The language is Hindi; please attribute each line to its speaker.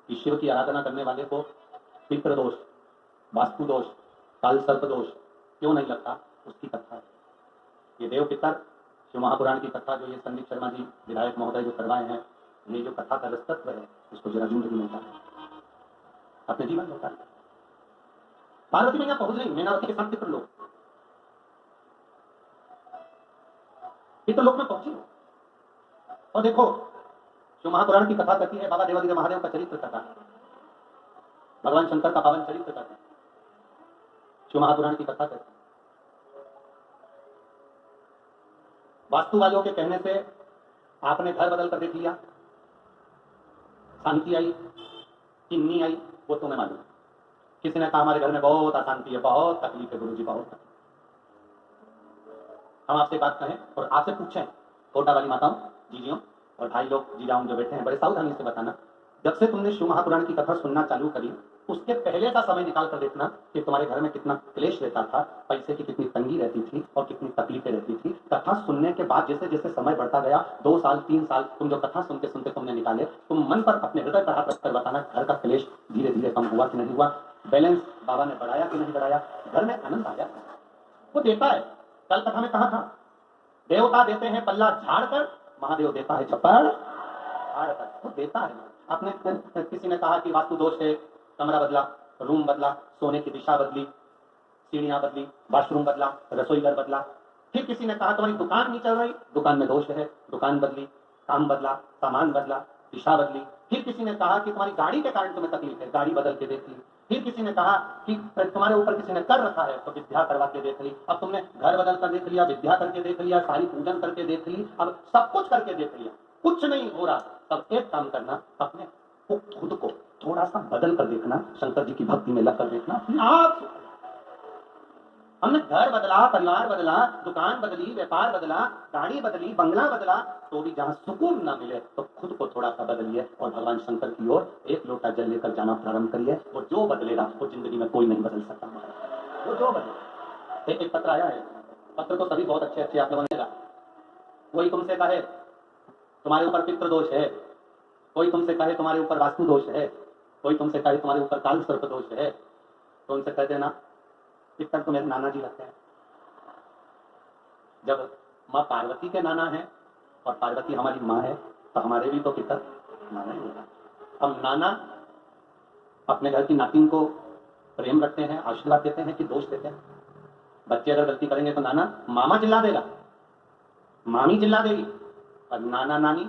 Speaker 1: कि शिव की आराधना करने वाले को पितृ दोष, वास्तु दोष, काल सर्प दोष क्यों नहीं लगता, उसकी कथा है। ये देव पितर शिव महापुराण की कथा जो ये संदीप शर्मा जी विधायक महोदय जो करवाए हैं, ये जो कथा का रसतत्व है इसको जरा ढूंढ मिलता है अपने जीवन में। पार्वती मैया पहुंच गई मैनावती के साथ पितृलोक, पितृलोक में पहुंची और देखो जो महापुराण की कथा कहती है, बाबा देवादिदेव महादेव का चरित्र कथा है, भगवान शंकर का पावन चरित्र कथा है, शिव महापुराण की कथा कहती है। वास्तु वालों के कहने से आपने घर बदल कर देख लिया, शांति आई कि नहीं आई वो तुम्हें मालूम। किसी ने कहा हमारे घर में बहुत अशांति है, बहुत तकलीफ है गुरुजी, बहुत तकलीफ। हम आपसे बात कहें और आपसे पूछें, कोटा वाली माताओं, जीजियों और भाई लोग, जीजाओं जो बैठे हैं, बड़े सावधानी से बताना, जब से तुमने शिव महापुराण की कथा सुनना चालू करी उसके पहले का समय निकाल कर देखना कि तुम्हारे घर में कितना क्लेश रहता था, पैसे की कितनी तंगी रहती थी और कितनी तकलीफें रहती थी। कथा सुनने के बाद जैसे जैसे समय बढ़ता गया, 2 साल 3 साल तुम जो कथा सुनते सुनते तुमने निकाले, तुम मन पर अपने हृदय पर हाथ रखकर बताना घर का क्लेश धीरे धीरे कम हुआ कि नहीं हुआ, बैलेंस बाबा ने बढ़ाया कि नहीं बढ़ाया, घर में आनंद आया। वो देता है, कल कथा में कहा था, देवता देते हैं पल्ला झाड़ कर, महादेव देता है चप्पड़ फाड़ कर। वो देता है। आपने किसी ने कहा कि वास्तु दोष है, कमरा बदला, रूम बदला, सोने की दिशा बदली, सीढ़ियां बदली, वॉशरूम बदला, रसोई घर बदला। फिर किसी ने कहा तुम्हारी दुकान नहीं चल रही, दुकान में दोष है, दुकान बदली, काम बदला, सामान बदला, दिशा बदली। फिर किसी ने कहा कि तुम्हारी गाड़ी के कारण तुम्हें तकलीफ है, गाड़ी बदल के देख ली। फिर किसी ने कहा कि तुम्हारे ऊपर किसी ने कर रखा है तो विद्या करवा के देख ली। अब तुमने घर बदल कर देख लिया, विद्या करके देख लिया, सारी पूजन करके देख ली, अब सब कुछ करके देख लिया, कुछ नहीं हो रहा। तब एक काम करना, अपने खुद को थोड़ा सा बदल कर देखना, शंकर जी की भक्ति में लग कर देखना। आप हमने घर बदला, परिवार बदला, दुकान बदली, व्यापार बदला, गाड़ी बदली, बंगला बदला, तो भी जहां सुकून ना मिले तो खुद को थोड़ा सा बदलिए और भगवान शंकर की ओर एक लोटा जल लेकर जाना प्रारंभ करिए। वो जो बदलेगा वो जिंदगी में कोई नहीं बदल सकता। वो जो बदले। एक पत्र आया है, पत्र तो सभी बहुत अच्छे अच्छे आप लोगों ने देखा। कोई तुमसे कहे तुम्हारे ऊपर पितृ दोष है, कोई तुमसे कहे तुम्हारे ऊपर वास्तु दोष है, कोई तुमसे कहे तुम्हारे ऊपर काल सर्प दोष है, तो उनसे कह देना पितर तो मेरे नाना जी लगते हैं। जब माँ पार्वती के नाना है और पार्वती हमारी माँ है तो हमारे भी तो पितर नाना ही होगा। हम नाना अपने घर की नातिन को प्रेम रखते हैं, आशीर्वाद देते हैं कि दोष देते हैं। बच्चे अगर गलती करेंगे तो नाना मामा चिल्ला देगा, मामी चिल्ला देगी, और नाना नानी